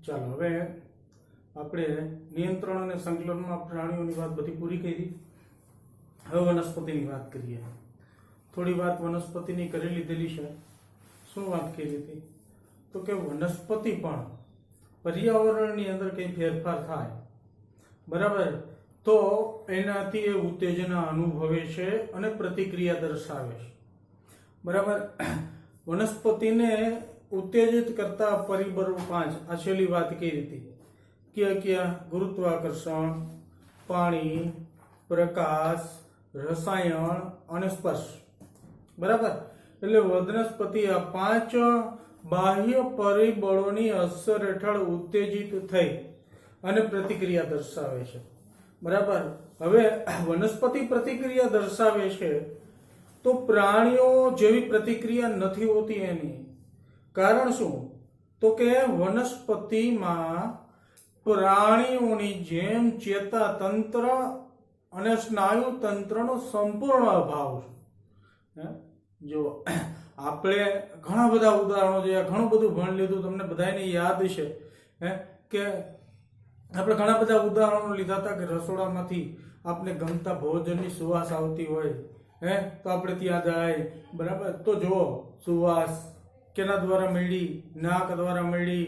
ચાલો હવે આપણે નિયંત્રણ અને સંકલનમાં પ્રાણીઓની વાત બધી પૂરી કરી. હવે વનસ્પતિની વાત કરીએ. થોડી વાત વનસ્પતિની કરી લીધેલી છે. શું વાત કરી હતી? તો કે વનસ્પતિ પણ પર્યાવરણની અંદર કંઈ ફેરફાર થાય બરાબર તો એનાથી એ ઉત્તેજના અનુભવે છે અને પ્રતિક્રિયા દર્શાવે છે બરાબર. વનસ્પતિને ઉત્તેજિત કરતા પરિબળો 5 આ છેલ્લી વાત કરી હતી. ક્યાં ગુરુત્વાકર્ષણ, પાણી, પ્રકાશ, રસાયણ અને સ્પર્શ બરાબર. એટલે વનસ્પતિ આ 5 બાહ્ય પરિબળોની અસર હેઠળ ઉત્તેજિત થઈ અને પ્રતિક્રિયા દર્શાવે છે બરાબર. હવે વનસ્પતિ પ્રતિક્રિયા દર્શાવે છે તો પ્રાણીઓ જેવી પ્રતિક્રિયા નથી હોતી. એની કારણ શું? તો કે વનસ્પતિમાં પ્રાણીઓની જેમ ચેતાતંત્ર અને સ્નાયુ તંત્રનો સંપૂર્ણ અભાવ છે. જો આપણે ઘણા બધા ઉદાહરણો જોયા, ઘણું બધું ભણી લીધું, તમને બધાને યાદ છે કે આપણે ઘણા બધા ઉદાહરણો લીધા હતા કે રસોડામાંથી આપણે ગમતા ભોજનની સુવાસ આવતી હોય તો આપણે ત્યાં જાય બરાબર. તો જુઓ સુવાસ કેના દ્વારા મળી? નાક દ્વારા મળી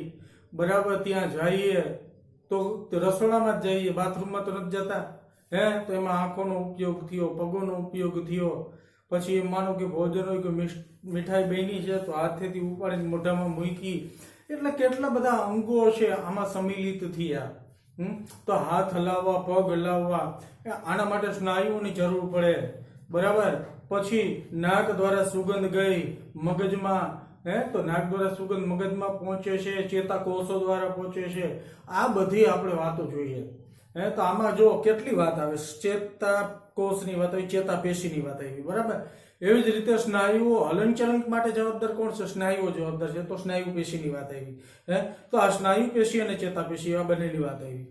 બરાબર. ત્યાં જઈએ તો રસોડામાં જ જઈએ, બાથરૂમમાં તો નથી જતા તો એમાં આંખોનો ઉપયોગ થયો, પગોનો ઉપયોગ થયો. પછી એમ માનો કે ભોજન હોય કે મીઠાઈ બની છે તો હાથેથી ઉપાડીને મોઢામાં મૂકી. એટલે કેટલા બધા અંગો છે આમાં સમિલિત થયા. તો હાથ હલાવવા, પગ હલાવવા, આના માટે સ્નાયુઓની જરૂર પડે બરાબર. પછી નાક દ્વારા સુગંધ ગઈ મગજમાં તો નાક દ્વારા સુગંધ મગજમાં પહોંચે છે, ચેતાકોષો દ્વારા પહોંચે છે. આ બધી આપણે વાતો જોઈએ તો આમાં જો કેટલી વાત આવે. ચેતાકોષની વાત આવી, ચેતાપેશીની વાત આવી બરાબર. એવી જ રીતે સ્નાયુઓ હલનચલન માટે જવાબદાર કોણ છે? સ્નાયુઓ જવાબદાર છે. તો સ્નાયુ પેશીની વાત આવી તો આ સ્નાયુ પેશી અને ચેતાપેશી આ બંનેની વાત આવી.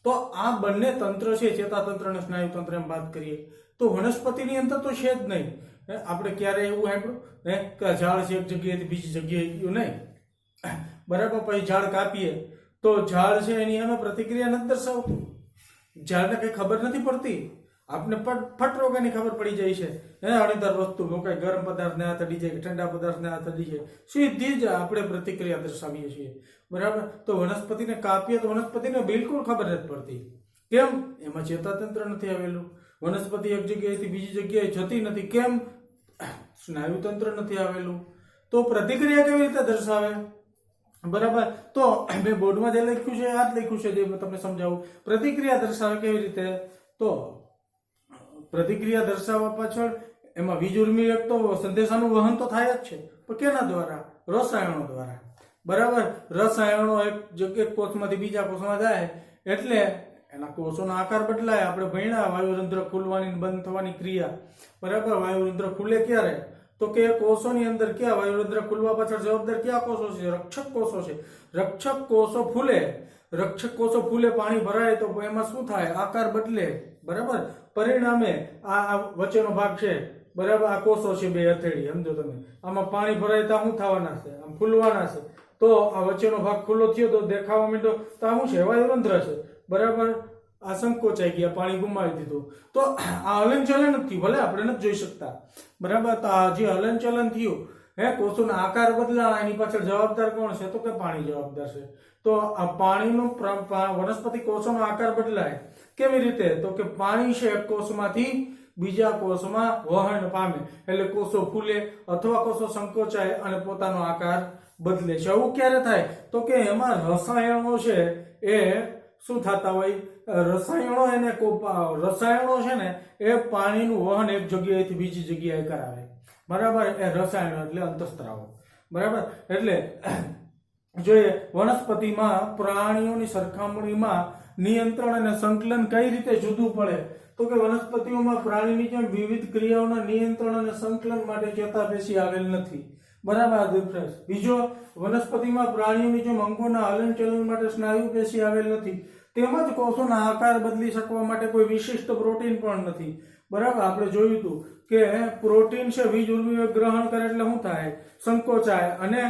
તો આ બંને તંત્ર છે, ચેતાતંત્ર અને સ્નાયુ તંત્ર એમ વાત કરીએ તો વનસ્પતિની અંદર તો છે જ નહીં. આપણે ક્યારે એવું સાંભળ્યું કે ઝાડ છે એક જગ્યાએથી બીજી જગ્યાએ ગયું નહીં બરાબર. પછી ઝાડ કાપીએ તો ઝાડ છે એની અમે પ્રતિક્રિયા નથી દર્શાવતું. ઝાડને કઈ ખબર નથી પડતી. આપને ફટ રોગાની ખબર પડી જાય છે અણીદાર વસ્તુ મુકાય, ગરમ પદાર્થને હાથ અડી જાય, ઠંડા પદાર્થને હાથ અડી જાય, સીધી જ આપણે પ્રતિક્રિયા દર્શાવીએ છીએ બરાબર. તો વનસ્પતિને કાપીએ તો વનસ્પતિને બિલકુલ ખબર નથી પડતી. કેમ? એમાં ચેતાતંત્ર નથી આવેલું. વનસ્પતિ એક જગ્યાએથી બીજી જગ્યાએ જતી નથી. કેમ? સ્નાયુ તંત્ર નથી આવેલું. તો પ્રતિક્રિયા કેવી રીતે દર્શાવે બરાબર? તો મેં બોર્ડમાં જે લખ્યું છે આ જ લખ્યું છે, જે તમને સમજાવું. પ્રતિક્રિયા દર્શાવે કેવી રીતે? તો પ્રતિક્રિયા દર્શાવવા પાછળ એમાં વીજ ઉર્મી એક તો સંદેશાનું વહન તો થાય જ છે, પણ કેના દ્વારા? રસાયણો દ્વારા બરાબર. રસાયણો એક કોષમાંથી બીજા કોષમાં જાય એટલે એના કોષોનો આકાર બદલાય. આપણે ભણ્યા વાયુરંધ્ર ખુલવાની બંધ થવાની ક્રિયા બરાબર. વાયુરંધ્ર ખુલે ક્યારે? તો કે કોષોની અંદર ક્યાં વાયુરંધ્ર ખુલવા પાછળ જવાબદાર કયા કોષો છે? રક્ષક કોષો છે. રક્ષક કોષો ફૂલે, રક્ષક કોષો ફૂલે, પાણી ભરાય તો એમાં શું થાય? આકાર બદલે બરાબર. પરિણામે આ વચ્ચેનો ભાગ છે બરાબર, આ કોષો છે બે હથેળી, સમજો તમે. આમાં પાણી ભરાય તો શું થવાના છે? આમ ફૂલવાના છે. તો આ વચ્ચેનો ભાગ ખુલ્લો થયો તો દેખાવા માંડ્યો તો આ શું છે? વાયુરંધ્ર છે બરાબર. આ સંકોચાઈ ગયા, પાણી ગુમાવી દીધું. તો આ હલનચલન થયું, ભલે આપણે નથી જોઈ શકતા બરાબર. તો આ જે હલનચલન થયું કોષોનો આકાર બદલાણા, એની પાછળ જવાબદાર કોણ છે? તો કે પાણી જવાબદાર છે. તો આ પાણીનો વનસ્પતિ કોષોનો આકાર બદલાય કેવી રીતે? તો કે પાણી છે એક કોષમાંથી બીજા કોષમાં વહન પામે એટલે કોષો ફૂલે અથવા કોષો સંકોચાય અને પોતાનો આકાર બદલે છે. આવું ક્યારે થાય? તો કે એમાં રસાયણો છે એ શું થતા હોય? રસાયણો છે ને એ પાણીનું વહન એક જગ્યાએથી બીજી જગ્યાએ કરાવે બરાબર. એ રસાયણો એટલે અંતઃસ્ત્રાવો બરાબર. એટલે જોઈએ વનસ્પતિમાં પ્રાણીઓની સરખામણીમાં નિયંત્રણ અને સંકલન કઈ રીતે જુદું પડે? તો કે વનસ્પતિઓમાં પ્રાણીની જેમ વિવિધ ક્રિયાઓના નિયંત્રણ અને સંકલન માટે ચેતાપેશી આવેલ નથી બરાબર. બીજો, વનસ્પતિમાં પ્રાણીઓની જેમ અંગોના હલનચલન માટે સ્નાયુ પેશી આવેલ નથી. તેમજ કોષોના આકાર બદલી શકવા માટે કોઈ વિશિષ્ટ પ્રોટીન પણ નથી બરાબર. આપણે જોયું હતું કે પ્રોટીન છે વીજ ઉર્મિઓ ગ્રહણ કરે એટલે શું થાય? સંકોચાય અને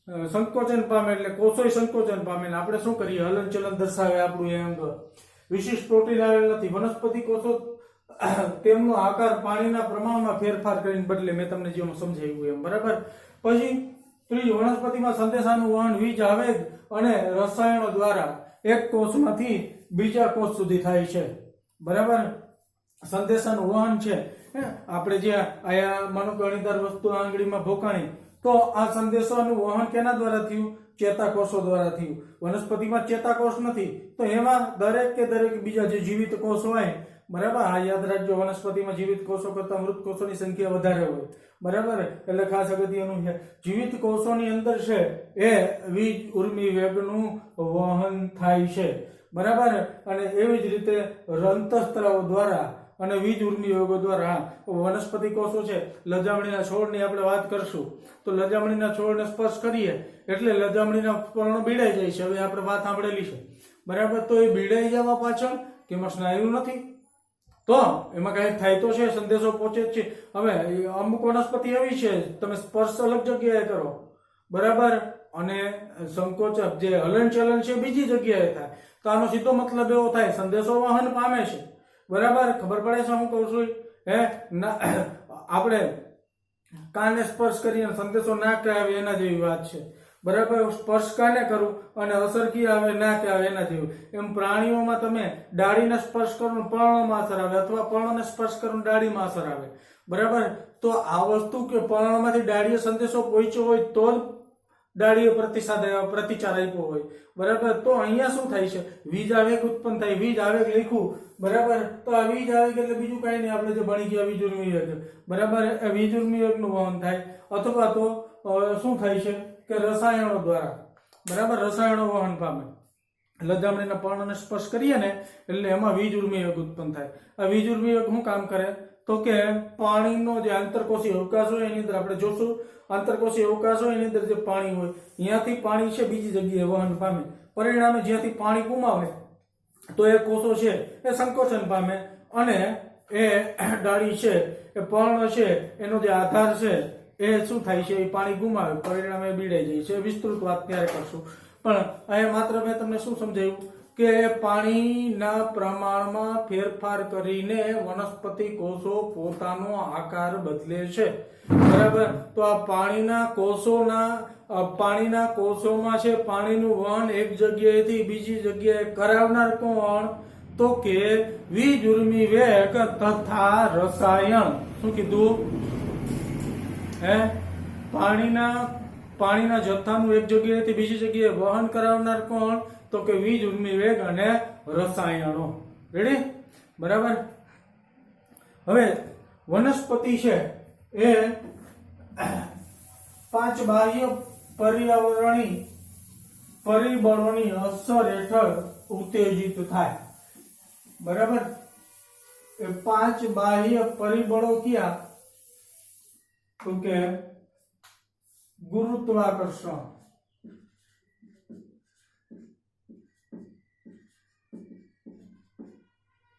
સંકોચન પામે એટલે કોષોય સંકોચન પામે ને આપણે શું કરીએ હલનચલન દર્શાવે આપણું એ અંગ વિશિષ્ટ પ્રોટીન આવેલ નથી વનસ્પતિ કોષો તેમનો આકાર પાણીના પ્રમાણમાં ફેરફાર કરીને બદલે મેં તમને જેમ સમજાવ્યું એમ બરાબર પછી ત્રીજું વનસ્પતિમાં સંદેશાનું વહન વીજ આવેગ અને રસાયણો દ્વારા એક કોષમાંથી બીજા કોષ સુધી થાય છે બરાબર સંદેશાનું વહન છે આપણે જે આયા માનો ગણીદાર વસ્તુ આંગળીમાં ભોકાણી તો આ સંદેશાનું વહન કેના દ્વારા થયું ચેતાકોષો દ્વારા થયું વનસ્પતિમાં ચેતાકોષ નથી તો એમાં દરેક કે દરેક બીજા જે જીવિત કોષ હોય બરાબર આ યાદ રાખજો વનસ્પતિમાં જીવિત કોષો કરતા મૃત કોષોની સંખ્યા વધારે હોય બરાબર એટલે ખાસ અગત્યનું છે જીવિત કોષોની અંદર છે એ વીજ ઉર્મી વેગનું વહન થાય છે બરાબર અને એવી જ રીતે અંતઃસ્ત્રાવો દ્વારા અને વીજ ઉર્મી વેગો દ્વારા વનસ્પતિ કોષો છે લજામણીના છોડની આપણે વાત કરશું તો લજામણીના છોડને સ્પર્શ કરીએ એટલે લજામણીના પર્ણો બીડાઈ જાય છે હવે આપણે વાત સાંભળેલી છે બરાબર તો એ બીડાઈ જવા પાછળ કે એમાં સ્નાયુ નથી તો એમાં કઈ થાય તો છે સંદેશો પહોંચે જ છે હવે અમુક વનસ્પતિ એવી છે તમે સ્પર્શ અલગ જગ્યાએ કરો બરાબર અને સંકોચ જે હલનચલન છે બીજી જગ્યાએ થાય તો આનો સીધો મતલબ એવો થાય સંદેશો વહન પામે છે બરાબર ખબર પડે છે હું કહું છું આપણે કાને સ્પર્શ કરીને સંદેશો ના કે આવે એના જેવી વાત છે બરાબર સ્પર્શ કાને કરું અને અસર કી આવે ના કે આવે એના જેવું એમ પ્રાણીઓમાં તમે ડાળીને સ્પર્શ કરો પર્ણમાં અસર આવે અથવા પર્ણને સ્પર્શ કરો ડાળીમાં અસર આવે બરાબર તો આ વસ્તુ કે પર્ણમાંથી ડાળીએ સંદેશો પહોંચ્યો હોય તો જ ડાળીએ પ્રતિચાર આપ્યો હોય બરાબર તો અહીંયા શું થાય છે વીજ આવેગ ઉત્પન્ન થાય વીજ આવેગ લખ્યું બરાબર તો આ વીજ આવેગ એટલે બીજું કઈ નહીં આપણે જે ભણી ગયા વીજ ઉર્મી વેગ બરાબર એ વીજ ઉર્મી વેગનું વહન થાય અથવા તો શું થાય છે કે રસાયણો દ્વારા બરાબર રસાયણો વહન પામે લજામણીના પર્ણને સ્પર્શ કરીએ ને એટલે એમાં વીજ ઉર્મી વેગ ઉત્પન્ન થાય આ વીજ ઉર્મી વેગ શું કામ કરે તો કે પાણીનો જે આંતરકોષી અવકાશ હોય એની અંદર આપણે જોશું આંતરકોષી અવકાશ હોય એની અંદર જે પાણી હોય અહીંયાથી પાણી છે બીજી જગ્યાએ વહન પામે પરિણામે જ્યાંથી પાણી ગુમાવે તો એ કોષો છે એ સંકોચન પામે અને એ ડાળી છે એ પર્ણ છે એનો જે આધાર છે એ શું થાય છે એ પાણી ગુમાવે પરિણામે બીડાઈ જાય છે વિસ્તૃત વાત ત્યારે કરશું પણ અહીંયા માત્ર મેં તમને શું સમજાવ્યું કે પાણીના પ્રમાણમાં ફેરફાર કરીને વનસ્પતિ કોષો પોતાનો આકાર બદલે છે બરાબર તો આ પાણીના કોષોમાં છે પાણીનું વહન એક જગ્યાએથી બીજી જગ્યાએ કરાવનાર કોણ તો કે વીજ ઉર્મી વેગ તથા રસાયણ શું કીધું પાણીના જથ્થાનું એક જગ્યાએથી બીજી જગ્યાએ વહન કરાવનાર કોણ તો કે વીજ ઉર્મી વેગ અને રસાયણો રેડી બરાબર હવે વનસ્પતિ છે એ 5 બાહ્ય પર્યાવરણીય પરિબળોની અસર હેઠળ ઉત્તેજિત થાય બરાબર એ 5 બાહ્ય પરિબળો કયા તો કે ગુરુત્વાકર્ષણ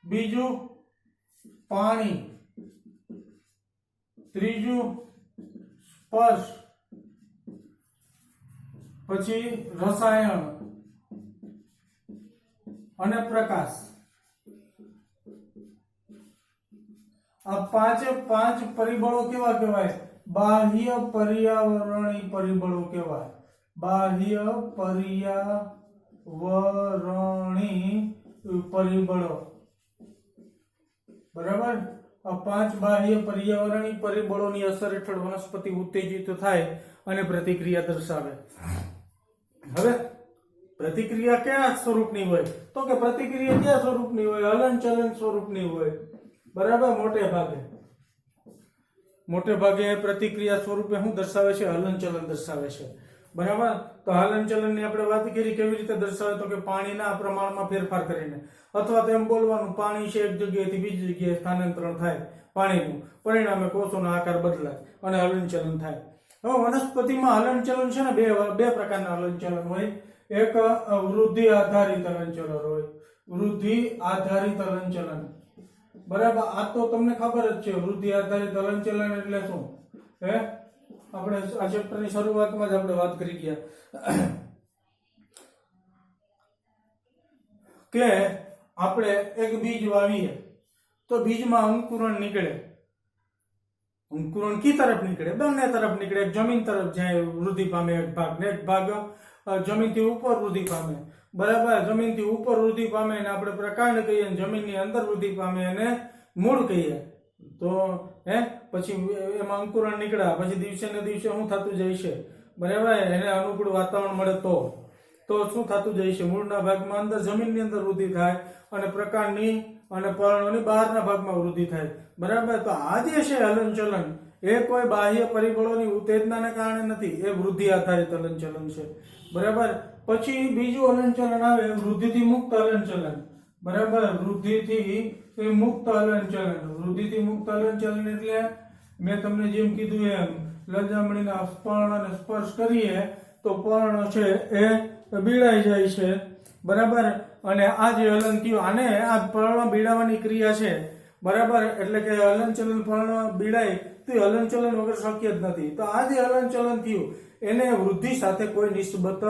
બીજું પાણી ત્રીજું સ્પર્શ પછી રસાયણ અને પ્રકાશ આ પાંચ પરિબળો કેવા કહેવાય બાહ્ય પર્યાવરણીય પરિબળો કહેવાય બાહ્ય પર્યાવરણીય પરિબળો બરાબર આ 5 બાહ્ય પર્યાવરણીય પરિબળોની અસર હેઠળ વનસ્પતિ ઉત્તેજિત થાય અને પ્રતિક્રિયા દર્શાવે હવે પ્રતિક્રિયા કયા સ્વરૂપની હોય તો કે પ્રતિક્રિયા કયા સ્વરૂપની હોય હલનચલન સ્વરૂપની હોય બરાબર મોટે ભાગે પ્રતિક્રિયા સ્વરૂપે શું દર્શાવે છે હલનચલન દર્શાવે છે બરાબર તો હલનચલનની આપણે વાત કરી કેવી રીતે દર્શાવે તો કે પાણીના પ્રમાણમાં ફેરફાર કરીને અથવા તો એમ બોલવાનું પાણી છે એક જગ્યાએથી બીજી જગ્યાએ સ્થાનાંતરણ થાય પાણીનું પરિણામે કોષોનો આકાર બદલાય અને હલનચલન થાય હવે વનસ્પતિમાં હલનચલન છે ને બે પ્રકારના હલનચલન હોય એક વૃદ્ધિ આધારિત હલનચલન હોય વૃદ્ધિ આધારિત હલનચલન બરાબર આ તો તમને ખબર જ છે વૃદ્ધિ આધારિત હલનચલન એટલે શું આપણે આ ચેપ્ટરની શરૂઆતમાં જ આપણે વાત કરી ગયા કે આપણે એક બીજ વાવીએ તો બીજમાં અંકુરણ નીકળે. અંકુરણ કી તરફ નીકળે? બંને તરફ નીકળે. એક જમીન તરફ જાય વૃદ્ધિ પામે એક ભાગ, ને એક ભાગ જમીનથી ઉપર વૃદ્ધિ પામે. બરાબર, જમીનથી ઉપર વૃદ્ધિ પામે અને આપણે પ્રકાંડ કહીએ, જમીનની અંદર વૃદ્ધિ પામે અને મૂળ કહીએ. તો પછી એમાં અંકુરણ નીકળ્યા પછી દિવસે ને દિવસે શું થતું જાય છે? બરાબર, એને અનુકૂળ વાતાવરણ મળે તો શું થતું જાય છે? મૂળના ભાગમાં અંદર જમીનની અંદર વૃદ્ધિ થાય અને પ્રકાંડની અને પર્ણોની બહારના ભાગમાં વૃદ્ધિ થાય. બરાબર, તો આ જે છે હલનચલન એ કોઈ બાહ્ય પરિબળોની ઉત્તેજનાને કારણે નથી, એ વૃદ્ધિ આધારિત હલનચલન છે. બરાબર, પછી બીજું હલનચલન આવે વૃદ્ધિથી મુક્ત હલનચલન. બરાબર, વૃદ્ધિથી મુક્ત હલનચલન. વૃદ્ધિથી મુક્ત હલનચલન એટલે મેં તમને જેમ કીધું એમ લજામણીના પર્ણને સ્પર્શ કરીએ તો પર્ણ છે એ બીડાઈ જાય છે. બરાબર, અને આ જે હલન થયું આને આ પર્ણ બીડાવાની ક્રિયા છે. બરાબર, એટલે કે હલનચલન પર્ણ બીડાય તો હલનચલન વગર શક્ય જ નથી. તો આ જે હલનચલન થયું એને વૃદ્ધિ સાથે કોઈ નિસ્બત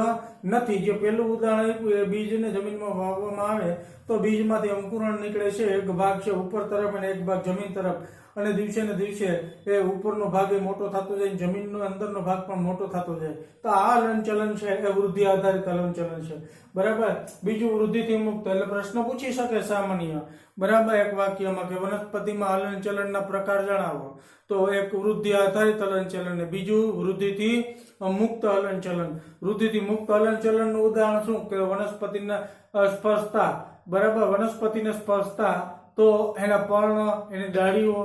નથી. જે પેલું ઉદાહરણ આપ્યું એ બીજને જમીનમાં વાવવામાં આવે તો બીજમાંથી અંકુરણ નીકળે છે. એક ભાગ છે ઉપર તરફ અને એક ભાગ જમીન તરફ, અને દિવસે ને દિવસે એ ઉપરનો ભાગ એ મોટો થતો જાય, જમીનનો અંદરનો ભાગ પણ મોટો થતો જાય. તો આ હલનચલન છે એ વૃદ્ધિ આધારિત હલનચલન છે. બરાબર, બીજું વૃદ્ધિથી મુક્ત એટલે પ્રશ્ન પૂછી શકે સામાન્ય. બરાબર, એક વાક્યમાં કે વનસ્પતિમાં હલનચલનના પ્રકાર જણાવો. તો એક વૃદ્ધિ આધારિત હલનચલન ને બીજું વૃદ્ધિથી મુક્ત હલનચલન. વૃદ્ધિથી મુક્ત હલનચલનનું ઉદાહરણ શું? કે વનસ્પતિના સ્પર્શતા. બરાબર, વનસ્પતિને સ્પર્શતા તો એના પર્ણ, એની ડાળીઓ,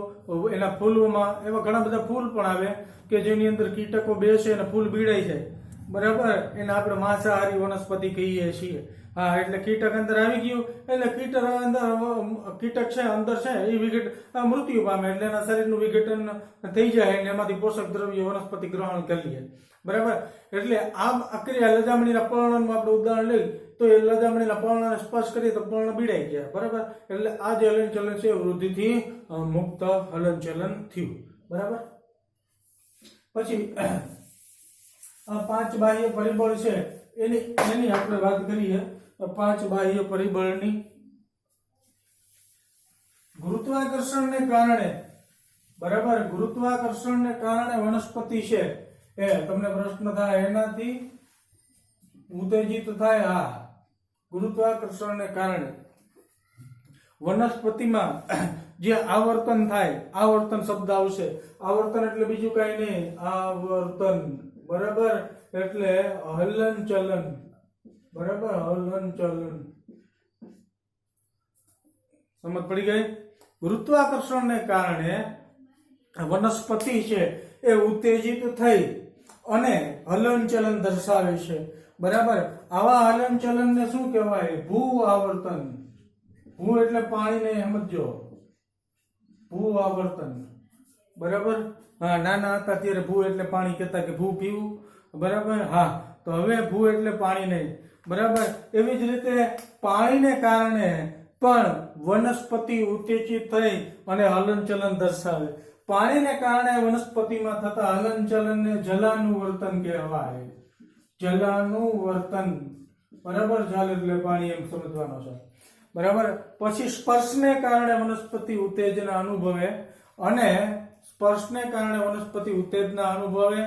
એના ફૂલોમાં એવા ઘણા બધા ફૂલ પણ આવે કે જેની અંદર કીટકો બેસે અને ફૂલ બીડાઈ જાય. બરાબર, એને આપણે માંસાહારી વનસ્પતિ કહીએ છીએ. હા, એટલે કીટક અંદર આવી ગયું એટલે કીટક છે અંદર છે એ મૃત્યુ પામે એટલે એના શરીરનું વિઘટન થઈ જાય અને એમાંથી પોષક દ્રવ્ય વનસ્પતિ ગ્રહણ કરી લે. બરાબર, એટલે આ ક્રિયા લજામણીના પર્ણનું આપણે ઉદાહરણ લઈ તો એ લજામણીના પર્ણને સ્પર્શ કરીએ તો પર્ણ બીડાઈ ગયા. બરાબર, એટલે આ જે હલનચલન છે વૃદ્ધિથી મુક્ત હલનચલન થયું. બરાબર, પછી આ 5 બાહ્ય પરિબળ છે એની આપણે વાત કરીએ. 5 બાહ્ય પરિબળની. ગુરુત્વાકર્ષણને કારણે, બરાબર, ગુરુત્વાકર્ષણને કારણે વનસ્પતિ છે એ તમને પ્રશ્ન થાય એનાથી ઉત્તેજિત થાય. હા, ગુરુત્વાકર્ષણને કારણે વનસ્પતિમાં જે આવર્તન થાય, આવર્તન શબ્દ આવશે. આવર્તન એટલે બીજું કઈ નહીં, આવર્તન. બરાબર, એટલે હલનચલન. બરાબર, હલનચલન. સમજ પડી ગઈ? ગુરુત્વાકર્ષણને કારણે વનસ્પતિ છે એ ઉત્તેજિત થઈ અને હલનચલન દર્શાવે છે. બરાબર, આવા હલનચલનને શું કહેવાય? ભૂ આવર્તન. ભૂ એટલે પાણીને સમજો, ભૂ આવર્તન. બરાબર, હા, નાના હતા ત્યારે ભૂ એટલે પાણી કહેતા કે ભૂ પીવું. બરાબર, હા, તો હવે ભૂ એટલે પાણી નહીં. બરાબર, એવી જ રીતે પાણીને કારણે પણ વનસ્પતિ ઉત્તેજિત થઈ અને હલનચલન દર્શાવે. પાણીને કારણે વનસ્પતિમાં થતા હલનચલનને જલાનુવર્તન કહેવાય. જલાનુવર્તન. બરાબર, જલ એટલે પાણી એમ સમજવાનો છે. બરાબર, પછી સ્પર્શને કારણે વનસ્પતિ ઉત્તેજના અનુભવે અને સ્પર્શને કારણે વનસ્પતિ ઉત્તેજના અનુભવે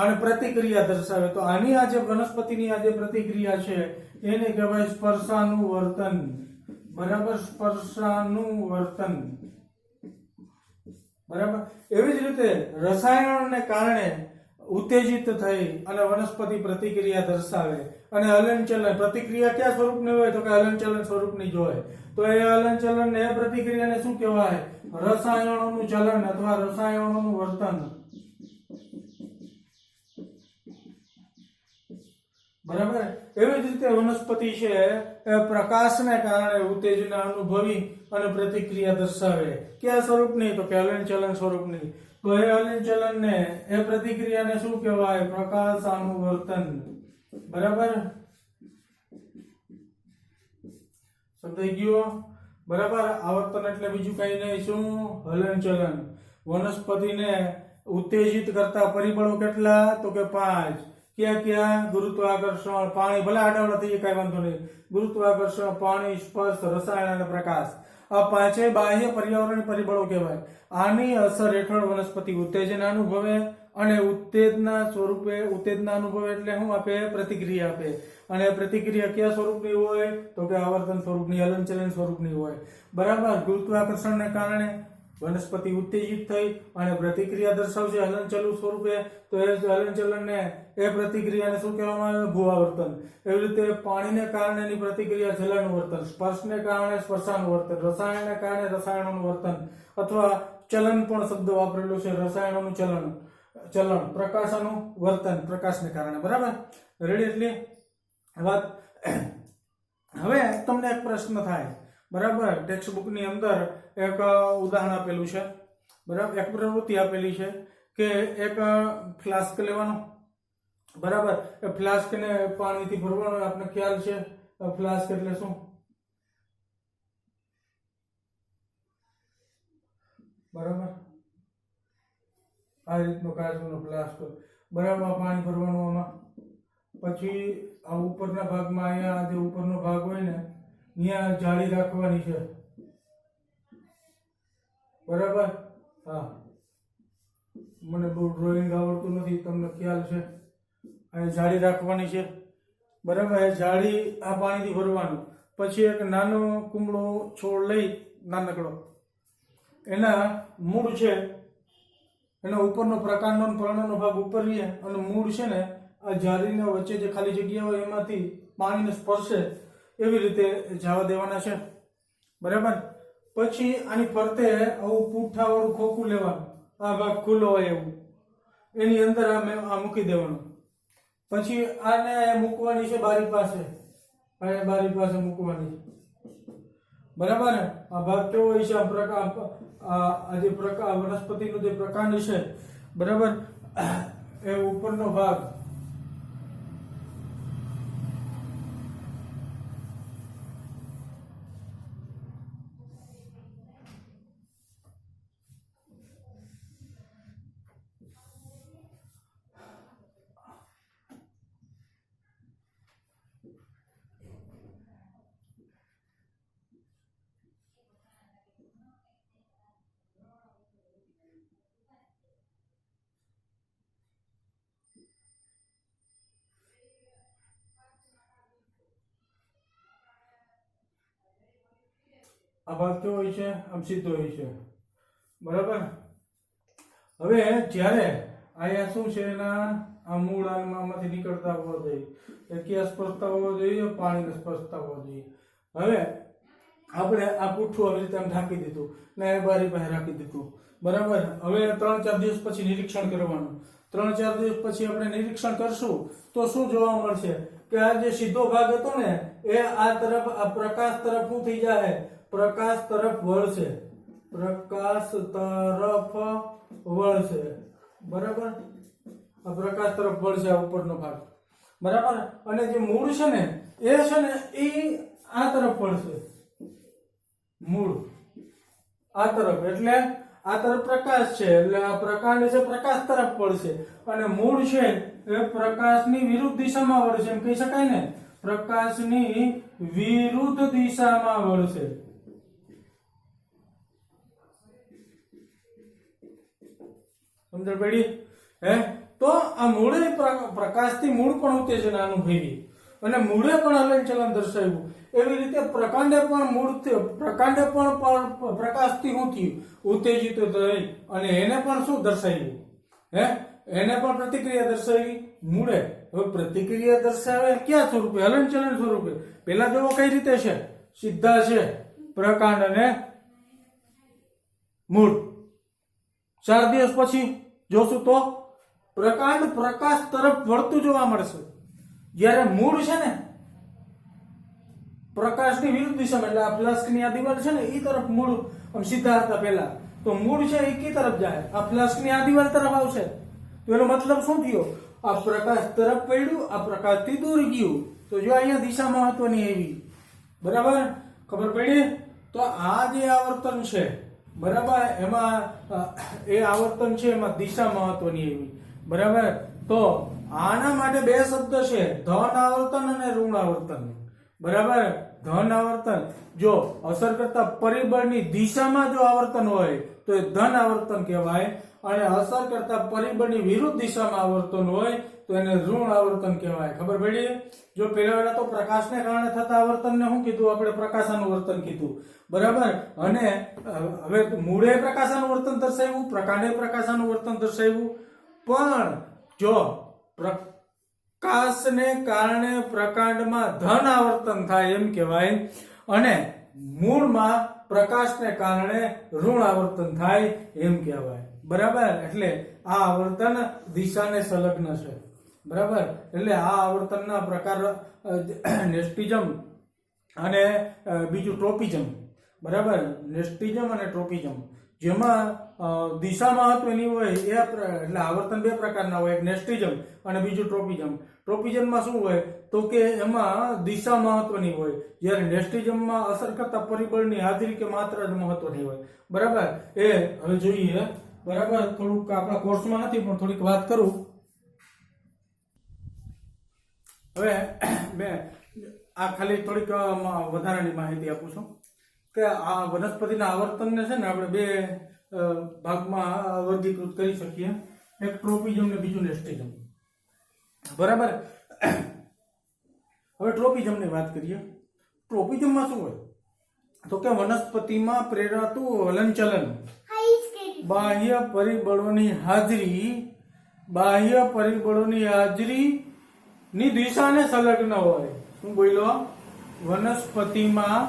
અને પ્રતિક્રિયા દર્શાવે. તો આની આ જે વનસ્પતિની આ જે પ્રતિક્રિયા છે એને કહેવાય સ્પર્શાનુવર્તન. બરાબર, સ્પર્શાનુવર્તન. બરાબર, એવી જ રીતે રસાયણોને કારણે ઉત્તેજિત થઈ અને વનસ્પતિ પ્રતિક્રિયા દર્શાવે અને હલનચલન. પ્રતિક્રિયા કયા સ્વરૂપની હોય? તો કે હલનચલન સ્વરૂપની જ હોય. તો એ હલનચલન ને એ પ્રતિક્રિયાને શું કહેવાય? રસાયણોનું ચલન અથવા રસાયણોનું વર્તન. બરાબર, એવી જ રીતે વનસ્પતિ છે એ પ્રકાશને કારણે ઉત્તેજના અનુભવી અને પ્રતિક્રિયા દર્શાવે. કયા સ્વરૂપની? તો કે હલનચલન સ્વરૂપની. તો એ હલનચલનને એ પ્રતિક્રિયાને શું કહેવાય? પ્રકાશાનુવર્તન. બરાબર, સમજાઈ ગયો? બરાબર, આવર્તન એટલે બીજું કઈ નહીં, શું? હલનચલન. વનસ્પતિને ઉત્તેજિત કરતા પરિબળો કેટલા? તો કે 5. ક્યાં ક્યાં? ગુરુત્વાકર્ષણ, પાણી, ભલે આડાવડા થઈ કઈ વાંધો નહીં, ગુરુત્વાકર્ષણ, પાણી, સ્પર્શ, રસાયણ અને પ્રકાશ, આ પાંચે બાહ્ય પર્યાવરણીય પરિબળો કહેવાય. આની અસર હેઠળ વનસ્પતિ ઉત્તેજન અનુભવે અને ઉત્તેજના અનુભવે એટલે શું આપે? પ્રતિક્રિયા આપે. અને પ્રતિક્રિયા કયા સ્વરૂપની હોય? તો કે આવર્તન સ્વરૂપની, હલનચલન સ્વરૂપની હોય. બરાબર. ગુરુત્વાકર્ષણને કારણે વનસ્પતિ ઉત્તેજિત થઈ અને પ્રતિક્રિયા દર્શાવશે હલનચલન સ્વરૂપે. તો એ હલનચલનને, એ પ્રતિક્રિયાને શું કહેવામાં આવે? ભૂઆવર્તન. એવી રીતે પાણીને કારણેની પ્રતિક્રિયા જલાનુવર્તન, સ્પર્શને કારણે સ્પર્શાનુવર્તન, રસાયણને કારણે રસાયણોનું વર્તન, અથવા ચલન પણ શબ્દ વાપરેલો છે, રસાયણોનું ચલન, પ્રકાશનું વર્તન, પ્રકાશને કારણે. બરાબર. રેડી? એટલી વાત. હવે તમને એક પ્રશ્ન થાય. બરાબર. ટેક્સ્ટ બુકની અંદર એક ઉદાહરણ આપેલું છે. બરાબર. એક પ્રવૃત્તિ આપેલી છે કે એક ફ્લાસ્ક લેવાનો. બરાબર. એ ફ્લાસ્કને પાણીથી ભરવાનો. આપને ખ્યાલ છે ફ્લાસ્ક એટલે શું? બરાબર. આ રીતનો કાચનો ફ્લાસ્ક. બરાબર. પાણી ભરવાનું આમાં. પછી આ ઉપરના ભાગમાં, અહીંયા જે ઉપરનો ભાગ હોય ને, અહીંયા જાળી રાખવાની છે. બરાબર. હા, મને બહુ ડ્રોઈંગ આવડતું નથી, તમને ખ્યાલ છે. અહીંયા જાળી રાખવાની છે. બરાબર. એ જાળી આ પાણીથી ભરવાનું. પછી એક નાનો કુમળો છોડ લઈ, નાનકડો, એના મૂળ છે, એનો ઉપરનો પ્રકાંડનો પર્ણનો ભાગ ઉપર રહે અને મૂળ છે ને આ જાળીના વચ્ચે જે ખાલી જગ્યા હોય એમાંથી પાણીને સ્પર્શે એવી રીતે જવા દેવાના છે. બરાબર. પછી આની ફરતે આવું પૂંઠાવાળું ખોખું લેવાનું, આ ભાગ ખુલ્લો હોય એવું, એની અંદર આ મૂકી દેવાનું. પછી આને મૂકવાની છે બારી પાસે, આ બારી પાસે મૂકવાની. બરાબર ને? આ ભાગ કેવો હોય છે? આ જે વનસ્પતિનો જે પ્રકાંડ છે, બરાબર, એ ઉપરનો ભાગ. આ ભાગ કેવો હોય છે? આમ સીધો હોય છે. બરાબર. હવે જ્યારે અહીંયા શું છે, એના આ મૂળ આમાંથી નીકળતા હોવા જોઈએ, એ ક્યાં સ્પર્શતા હોવા જોઈએ? પાણીને સ્પર્શતા હોવા જોઈએ. હવે આપણે આ પૂઠું આવી રીતે આમ ઢાંકી દીધું ને બારી પાસે રાખી દીધું. બરાબર. હવે 3-4 દિવસ પછી નિરીક્ષણ કરવાનું. 3-4 દિવસ પછી આપણે નિરીક્ષણ કરશું તો શું જોવા મળશે? કે આ જે સીધો ભાગ હતો ને, એ આ તરફ, આ પ્રકાશ તરફ શું થઈ જાય? પ્રકાશ તરફ વળશે. પ્રકાશ તરફ વળશે. બરાબર. આ પ્રકાશ તરફ વળશે, આ ઉપરનો ભાગ. બરાબર. અને જે મૂળ છે ને, એ છે ને, એ આ તરફ વળશે. મૂળ આ તરફ, એટલે આ તરફ પ્રકાશ છે, એટલે આ પ્રકાંડ છે પ્રકાશ તરફ વળશે. અને મૂળ છે એ પ્રકાશની વિરુદ્ધ દિશામાં વળશે, એમ કહી શકાય ને? પ્રકાશની વિરુદ્ધ દિશામાં વળશે. સમજણ પડી? તો આ મૂળે પ્રકાશથી મૂળ પણ ઉત્તેજન અનુભવી અને મૂળે પણ હલનચલન દર્શાવ્યું. એવી રીતે પ્રકાંડે પણ પ્રકાશથી શું થયું? ઉત્તેજિત થઈ અને એને પણ શું દર્શાવ્યું? એને પણ પ્રતિક્રિયા દર્શાવી મૂળે. હવે પ્રતિક્રિયા દર્શાવે ક્યાં સ્વરૂપે? હલનચલન સ્વરૂપે. પેલા જોવો કઈ રીતે છે? સીધા છે પ્રકાંડ અને મૂળ. 4 દિવસ પછી જોશું તો પ્રકાંડ પ્રકાશ તરફ વળતું જોવા મળશે, જ્યારે મૂળ છે ને પ્રકાશની વિરુદ્ધ દિશામાં, એટલે આ ફ્લાસ્કની આ દિવાલ છે ને એ તરફ મૂળ આમ સીધા હતા પહેલા, તો મૂળ છે એ કઈ તરફ જાય? આ ફ્લાસ્કની આ દિવાલ તરફ આવશે. તો એનો મતલબ શું થયો? આ પ્રકાશ તરફ પડ્યું, આ પ્રકાશથી દૂર ગયું. તો જો અહીંયા દિશા મહત્વની એવી. બરાબર? ખબર પડી? તો આ જે આવર્તન છે બરાબર. એમાં એ આવર્તન છે એમાં દિશા મહત્વની એવી. બરાબર. તો આના માટે બે શબ્દ છે, ધન આવર્તન અને ઋણ આવર્તન. બરાબર. ધન આવર્તન જો અસર કરતા પરિબળની દિશામાં જો આવર્તન હોય તો એ ધન આવર્તન કહેવાય, અને અસર કરતા પરિબળની વિરુદ્ધ દિશામાં આવર્તન હોય તો એને ઋણ આવર્તન કહેવાય. ખબર પડી? જો પેલા તો પ્રકાશને કારણે થતા આવર્તનને શું કીધું આપણે? પ્રકાશાનુવર્તન કીધું. બરાબર. અને હવે મૂળે પ્રકાશાનુવર્તન દર્શાવ્યું, પ્રકાંડે પ્રકાશાનુવર્તન દર્શાવ્યું. પણ જો પ્રકાશને કારણે પ્રકાંડમાં ધન આવર્તન થાય એમ કહેવાય, અને મૂળમાં પ્રકાશને કારણે ઋણ આવર્તન થાય એમ કહેવાય. બરાબર. એટલે આ આવર્તન દિશાને સંલગ્ન છે. બરાબર. એટલે આ આવર્તનના પ્રકાર નેસ્ટિઝમ અને બીજું ટ્રોપિઝમ. બરાબર. નેસ્ટિઝમ અને ટ્રોપિઝમ, જેમાં દિશા મહત્વની હોય એ એટલે આવર્તન બે પ્રકારના હોય, એક નેસ્ટિઝમ અને બીજું ટ્રોપિઝમ. ટ્રોપિઝમમાં શું હોય તો કે એમાં દિશા મહત્વની હોય, જ્યારે નેસ્ટિઝમમાં અસર કરતા પરિબળની હાજરી કે માત્રા જ મહત્વની હોય. બરાબર. એ હવે જોઈએ. બરાબર. થોડુંક આપણા કોર્સમાં નથી પણ થોડીક વાત કરું. હવે મેં આ ખાલી થોડીક વધારાની માહિતી આપું છું કે આ વનસ્પતિના આવર્તનને છે ને આપણે બે ભાગમાં વર્ગીકૃત કરી શકીએ, એક ટ્રોપિઝમ ને બીજું નેસ્ટિઝમ. બરાબર. હવે ટ્રોપિઝમની વાત કરીએ. ટ્રોપિઝમમાં શું હોય તો કે વનસ્પતિમાં પ્રેરાતું હલનચલન બાહ્ય પરિબળોની હાજરી ની દિશાને સંલગ્ન હોય. શું બોલ્યો? વનસ્પતિમાં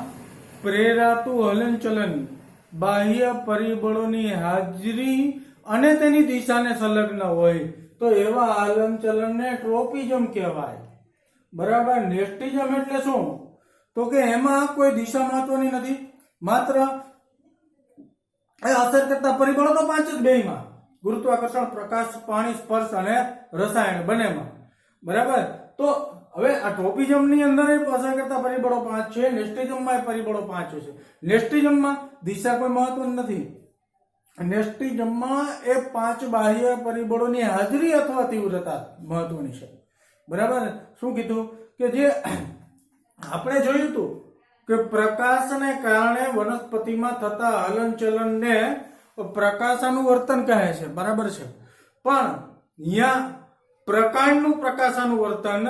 પ્રેરાતું હલનચલન બાહ્ય પરિબળોની હાજરી અને તેની દિશાને સંલગ્ન હોય તો એવા હલનચલનને ટ્રોપિઝમ કહેવાય. બરાબર. નેસ્ટિઝમ એટલે શું તો કે એમાં કોઈ દિશા મહત્વની નથી, માત્ર અસર કરતા પરિબળો તો પાંચ જ બેયમાં: ગુરુત્વાકર્ષણ, પ્રકાશ, પાણી, સ્પર્શ અને રસાયણ બંનેમાં. બરાબર. તો હવે આ ટ્રોપિઝમની અંદર અસર કરતા પરિબળો પાંચ છે, નેસ્ટિઝમમાં પરિબળો પાંચ છે. નેસ્ટિઝમમાં દિશા કોઈ મહત્વની નથી. નેસ્ટિઝમમાં એ પાંચ બાહ્ય પરિબળોની હાજરી અથવા તીવ્રતા મહત્વની છે. બરાબર. શું કીધું કે જે આપણે જોયું હતું કે પ્રકાશને કારણે વનસ્પતિમાં થતા હલનચલનને પ્રકાશાનુવર્તન કહે છે. બરાબર છે. પણ અહીંયા પ્રકાંડનું પ્રકાશાનુવર્તન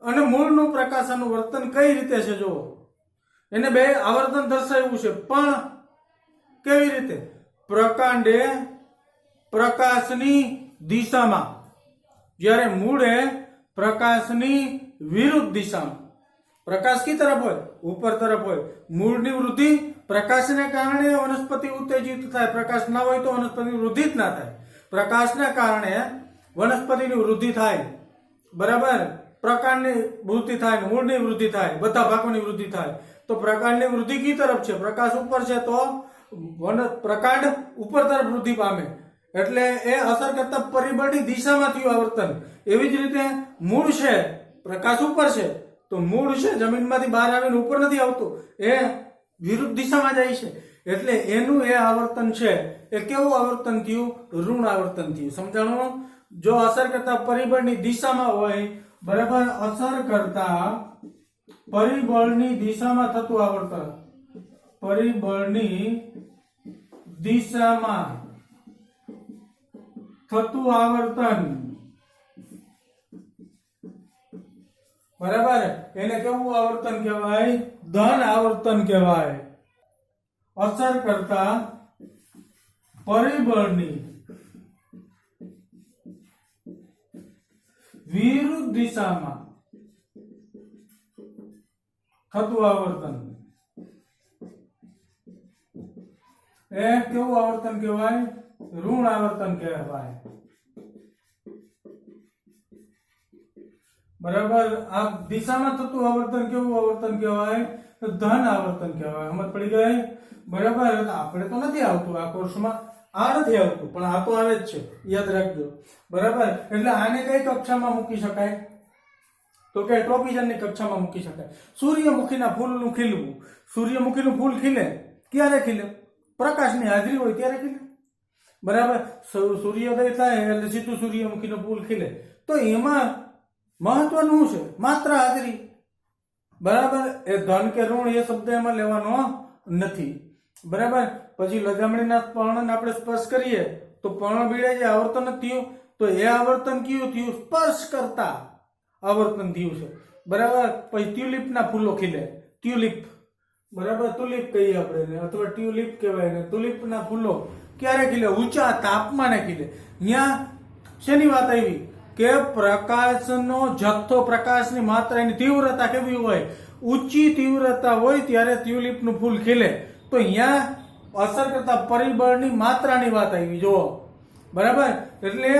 અને મૂળનું પ્રકાશાનુવર્તન કઈ રીતે છે જુઓ. એને બે આવર્તન દર્શાવ્યું છે, પણ કેવી રીતે? પ્રકાંડે પ્રકાશની દિશામાં, જ્યારે મૂળે પ્રકાશની વિરુદ્ધ દિશામાં. પ્રકાશ કી તરફ હોય? ઉપર તરફ હોય. મૂળની વૃદ્ધિ પ્રકાશને કારણે વનસ્પતિ ઉત્તેજિત થાય. પ્રકાશ ના હોય તો વનસ્પતિની વૃદ્ધિ જ ના થાય. પ્રકાશને કારણે વનસ્પતિની વૃદ્ધિ થાય. બરાબર. પ્રકાંડની વૃદ્ધિ થાય, મૂળની વૃદ્ધિ થાય, બધા ભાગોની વૃદ્ધિ થાય. તો પ્રકાંડની વૃદ્ધિ કી તરફ છે? પ્રકાશ ઉપર છે તો પ્રકાંડ ઉપર તરફ વૃદ્ધિ પામે. એટલે એ અસર કરતા પરિબળની દિશામાં થયું આવર્તન. એવી જ રીતે મૂળ છે, પ્રકાશ ઉપર છે તો મૂળ છે જમીનમાંથી બહાર આવીને ઉપર નથી આવતું, એ વિરુદ્ધ દિશામાં જાય છે. એટલે એનું એ આવર્તન છે એ કેવું આવર્તન થયું? ઋણ આવર્તન થયું. સમજાણું? જો અસર કરતા પરિબળની દિશામાં હોય, બરાબર, અસર કરતા પરિબળની દિશામાં થતું આવર્તન, પરિબળની દિશામાં થતું આવર્તન, બરાબર, એને કેવું આવર્તન કહેવાય? ધન આવર્તન કહેવાય. અસર કરતા પરિબળની વિરુદ્ધ દિશામાં થતું આવર્તન એ કેવું આવર્તન કહેવાય? ઋણ આવર્તન કહેવાય. બરાબર. આ દિશામાં થતું આવર્તન કેવું આવર્તન કહેવાય? ધન આવર્તન કહેવાય. સમજ પડી ગઈ? બરાબર. આપણે તો નથી આવતું આ કોર્સમાં, આ નથી આવતું, પણ આ તો આવે જ છે, યાદ રાખજો. બરાબર. એટલે આને કઈ કક્ષામાં મૂકી શકાય? તો કે ટ્રોપિઝમની કક્ષામાં મૂકી શકાય. સૂર્યમુખીના ફૂલનું ખીલવું. સૂર્યમુખીનું ફૂલ ખીલે ક્યારે ખીલે? પ્રકાશની હાજરી હોય ત્યારે ખીલે, બરાબર. સૂર્યોદય થાય એટલે સીધું સૂર્યમુખીનું ફૂલ ખીલે. તો એમાં મહત્વનું શું છે? માત્ર હાજરી, બરાબર. એ ધન કે ઋણ એ શબ્દ એમાં લેવાનો નથી, બરાબર. પછી લજામણીના પર્ણને આપણે સ્પર્શ કરીએ તો પર્ણ બીડે જે આવર્તન થયું, તો એ આવર્તન કયું થયું? સ્પર્શ કરતા આવર્તન થયું છે, બરાબર. પછી ટ્યુલિપના ફૂલો ખીલે, ટ્યુલિપ, બરાબર. તુલિપ કહીએ આપણે, અથવા ટ્યુલિપ કહેવાય ને. તુલિપના ફૂલો ક્યારે ખીલે? ઊંચા તાપમાને ખીલે. ત્યાં શેની વાત આવી કે પ્રકાશનો જથ્થો, પ્રકાશની માત્રા, એની તીવ્રતા કેવી હોય? ઊંચી તીવ્રતા હોય ત્યારે ટ્યુલિપનું ફૂલ ખીલે. તો અહીંયા અસર કરતા પરિબળની માત્રાની વાત આવી, જુઓ, બરાબર. એટલે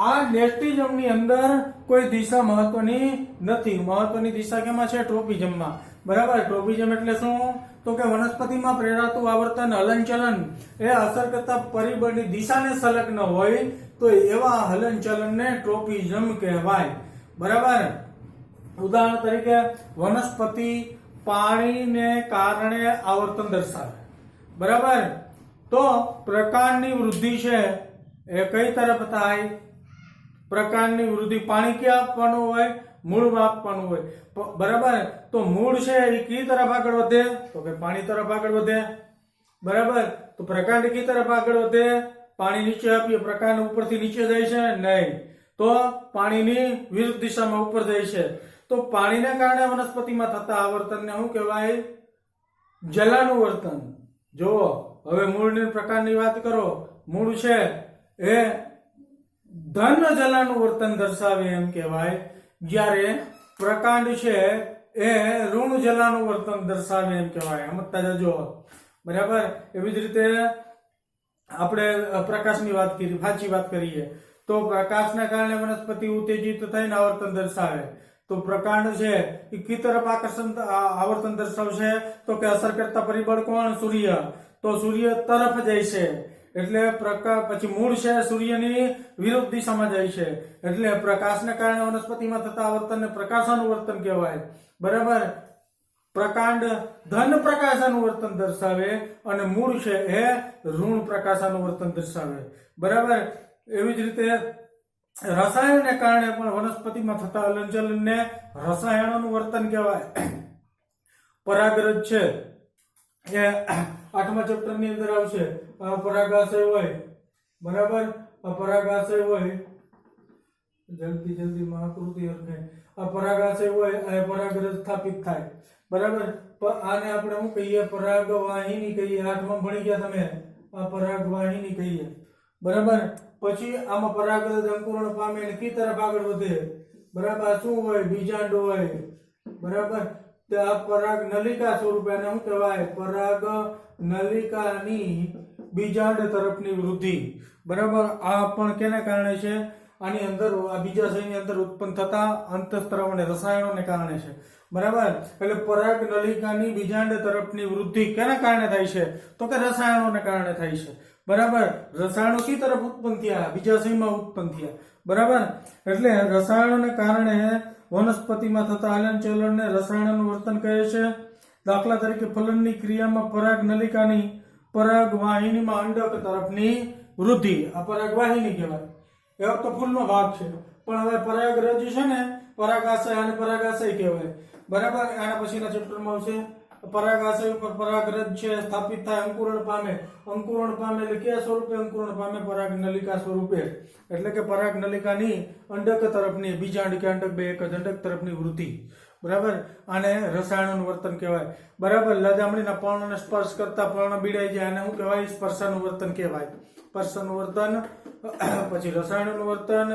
આ નેસ્ટિઝમની અંદર કોઈ દિશા મહત્વની નથી. મહત્વની દિશા કેમાં છે? ટ્રોપિઝમમાં, બરાબર. ટ્રોપિઝમ એટલે શું? તો કે વનસ્પતિમાં પ્રેરાતું આવર્તન, હલનચલન એ અસર કરતા પરિબળની દિશાને સંલગ્ન હોય તો એવા હલનચલનને ટ્રોપિઝમ કહેવાય, બરાબર. ઉદાહરણ તરીકે વનસ્પતિ પાણીને કારણે આવર્તન દર્શાવે, બરાબર. તો પ્રકાંડની વૃદ્ધિ છે એ કઈ તરફ થાય? પ્રકાંડની વૃદ્ધિ પાણી ક્યાં આપવાનું હોય? મૂળમાં આપવાનું હોય, બરાબર. તો મૂળ છે એ કઈ તરફ આગળ વધે? તો કે પાણી તરફ આગળ વધે, બરાબર. તો પ્રકાંડ કઈ તરફ આગળ વધે? પાણી નીચે આપીએ, પ્રકાંડ ઉપરથી નીચે જાય છે? નહીં, તો પાણીની વિરુદ્ધ દિશામાં ઉપર જાય છે. તો પાણીને કારણે વનસ્પતિમાં થતા આવર્તનને શું કહેવાય? જલાનુવર્તન. જો હવે મૂળની પ્રકારની વાત કરો, મૂળ છે એ ધન જલાનુવર્તન દર્શાવે એમ કહેવાય, જ્યારે પ્રકાંડ છે એ ઋણ જલાનુવર્તન દર્શાવે એમ કહેવાય. સમજતા જજો, બરાબર. એવી જ રીતે આપણે પ્રકાશની વાત કરી, સાચી વાત કરીએ તો પ્રકાશના કારણે વનસ્પતિ ઉત્તેજિત થઈને આવર્તન દર્શાવે. તો પ્રકાંડ છે એ કી તરફ આવર્તન દર્શાવશે? તો કે અસર કરતા પરિબળ કોણ? સૂર્ય. તો સૂર્ય તરફ જાય છે એટલે પછી મૂળ છે સૂર્યની વિરુદ્ધ દિશામાં જાય છે, એટલે પ્રકાશને કારણે વનસ્પતિમાં થતા આવર્તનને પ્રકાશાનુવર્તન કહેવાય, બરાબર. પ્રકાંડ ધન પ્રકાશાનુવર્તન દર્શાવે અને મૂળ છે એ ઋણ પ્રકાશાનુવર્તન દર્શાવે, બરાબર. એવી જ રીતે રસાયણને કારણે પણ વનસ્પતિમાં થતા હલનચલનને રસાયણોનું વર્તન કહેવાય. પરાગરજ છે એ 8મા ચેપ્ટરની અંદર આવશે. પરાગાશય હોય, બરાબર. પરાગાશય હોય, જલ્દી મહાકૃતિ અર્થે આ પરાગાશય હોય, આ પરાગરજ સ્થાપિત થાય, બરાબર. આને આપણે શું કહીએ? પરાગવાહિની કહીએ. 8માં ભણી ગયા તમે, આ પરાગવાહિની કહીએ, બરાબર. પછી આમાં પરાગરજ અંકુરણ પામે અને કી તરફ આગળ વધે, બરાબર. શું હોય? બીજાંડ હોય, બરાબર. તો આ પરાગ નલિકા સ્વરૂપે આને શું કહેવાય? પરાગ નલિકાની બીજાંડ તરફની વૃદ્ધિ, બરાબર. આ પણ કેના કારણે છે? આની અંદર આ બીજાશયની અંદર ઉત્પન્ન થતા અંતઃસ્ત્રાવ અને રસાયણોને કારણે છે, બરાબર. એટલે પરાગ નલિકાની બીજાંડ તરફની વૃદ્ધિ કેના કારણે થાય છે? તો કે રસાયણોને કારણે થાય છે, બરાબર. રસાયણો કઈ તરફ ઉત્પન્ન થયા? બીજાશયમાં ઉત્પન્ન થયા, બરાબર. એટલે રસાયણોને કારણે વનસ્પતિમાં થતા હલનચલનને રસાયણોનું વર્તન કહે છે. દાખલા તરીકે ફલનની ક્રિયામાં પરાગ નલિકાની પરાગવાહિનીમાં અંડક તરફની વૃદ્ધિ, આ પરાગવાહિની કહેવાય. એવો તો ફૂલનો ભાગ છે, પણ હવે પરાગરજ છે ને, પરાગાશય અને પરાગાશય કહેવાય, બરાબર. આના પછીના ચેપ્ટરમાં આવશે. પરાગાશય ઉપર પરાગરજ છે સ્થાપિત થાય, અંકુરણ પામે. અંકુરણ પામે એટલે કયા સ્વરૂપે અંકુરણ પામે? પરાગ નલિકા સ્વરૂપે. એટલે કે પરાગ નલિકાની અંડક તરફની, બીજાંડ કે અંડક બે એક જ, અંડક તરફની વૃદ્ધિ, બરાબર. આને રસાયણોનું વર્તન કહેવાય, બરાબર. લજામણીના પર્ણને સ્પર્શ કરતા પર્ણ બીડાઈ જાય, આને શું કહેવાય? સ્પર્શાનું વર્તન કહેવાય. સ્પર્શનું વર્તન. પછી રસાયણોનું વર્તન,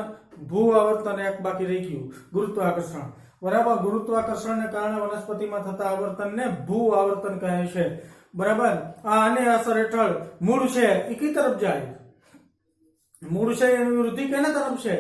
ભૂ આવર્તન એક બાકી રહી ગયું, ગુરુત્વાકર્ષણ, બરાબર. ગુરુત્વાકર્ષણને કારણે વનસ્પતિમાં થતા આવર્તનને ભૂ આવર્તન કહે છે, બરાબર. આની અસર હેઠળ મૂળ છે એ કઈ તરફ જાય? મૂળ છે એની વૃદ્ધિ કેના તરફ છે?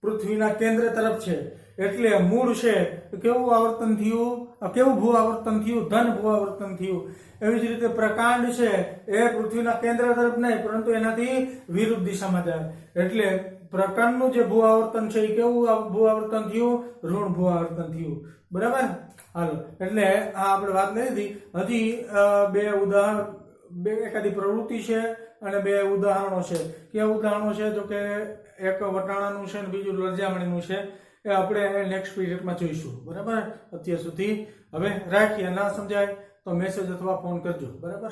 પૃથ્વીના કેન્દ્ર તરફ છે. એટલે મૂળ છે કેવું આવર્તન થયું? કેવું ભૂ આવર્તન થયું? ધન ભૂ આવર્તન થયું. એવી જ રીતે પ્રકાંડ છે એ પૃથ્વીના કેન્દ્ર તરફ નહીં, પરંતુ એનાથી વિરુદ્ધ દિશામાં જાય. એટલે પ્રકાંડનું જે ભૂ આવર્તન છે એ કેવું ભૂ આવર્તન થયું? ઋણ ભૂ આવર્તન થયું, બરાબર. હાલો, એટલે આ આપણે વાત લઈ હતી. હજી બે બે એકાદી પ્રવૃત્તિ છે અને બે ઉદાહરણો છે. કયા ઉદાહરણો છે? તો કે એક વટાણાનું છે અને બીજું લજામણીનું છે. એ આપણે નેક્સ્ટ પીરિયડમાં જોઈશું. બરાબર? અત્યાર સુધી હવે રાખીએ. ના સમજાય તો મેસેજ અથવા ફોન કરજો. બરાબર?